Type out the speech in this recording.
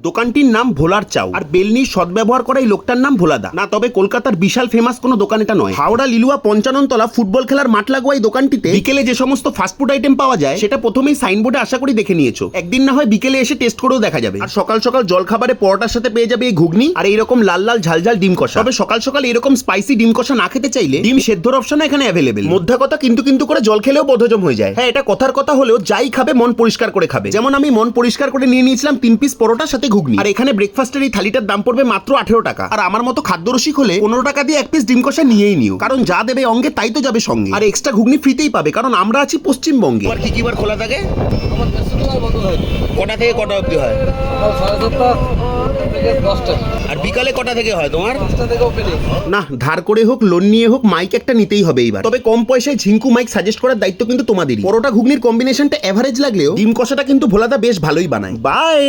দোকানটির নাম ভোলার চাউ, আর বেলনির সদ্ব্যবহার করা এই লোকটার নাম ভোলাদা। না, তবে কলকাতার বিশাল ফেমাস কোনো দোকান এটা নয়। হাওড়া লিলুয়া ৫৫ তলা ফুটবল খেলার মাঠ লাগোয়া এই দোকানটিতে বিকেলে যে সমস্ত ফাস্টফুড আইটেম পাওয়া যায় সেটা প্রথমেই সাইনবোর্ডে আশা করি দেখে নিয়েছো। একদিন না হয় বিকেলে এসে টেস্ট করেও দেখা যাবে। আর সকাল সকাল জলখাবারে পরোটার সাথে পেয়ে যাবে এই ঘুগনি আর এইরকম লাল লাল ঝালঝাল ডিম কষা। তবে সকাল সকাল এরকম স্পাইসি ডিম কষা না খেতে চাইলে ডিম সেদ্ধর অপশন এখানে অ্যাভেলেবেল। মধ্যা কথা কিন্তু করে জল খেলেও বদহজম হয়ে যায়। হ্যাঁ, এটা কথার কথা হলেও যাই খাবে মন পরিষ্কার করে খাবে। যেমন আমি মন পরিষ্কার করে নিয়ে নিয়েছিলাম ৩ পিস পরোটার সাথে ঘুগনি। আর এখানে ব্রেকফাস্টের এই থালিটার দাম পড়বে মাত্র ১৮ টাকা। আর আমার মতো খাদ্যরসিক হলে ১৫ টাকা দিয়ে ১ পিস ডিম কষা নিয়েই নিও, কারণ যা দেবে অঙ্গে তাই তো যাবে সঙ্গে। আর এক্সট্রা ঘুগনি ফ্রিতেই পাবে, কারণ আমরা আছি পশ্চিমবঙ্গে। আর কি বার খোলা থাকে? কটা থেকে কটা অবধি হয়? আর বিকালে কটা থেকে হয় তোমার? না, ধার করে হোক লোন নিয়ে হোক মাইক একটা নিতেই হবে এইবার। তবে কম পয়সায় ঝিঙ্কু মাইক সাজেস্ট করার দায়িত্ব কিন্তু তোমাদেরই। পরোটা ঘুগনির কম্বিনেশনটা এভারেজ লাগলেও ডিম কষাটা কিন্তু ভোলাদা বেশ ভালোই বানায়। বাই।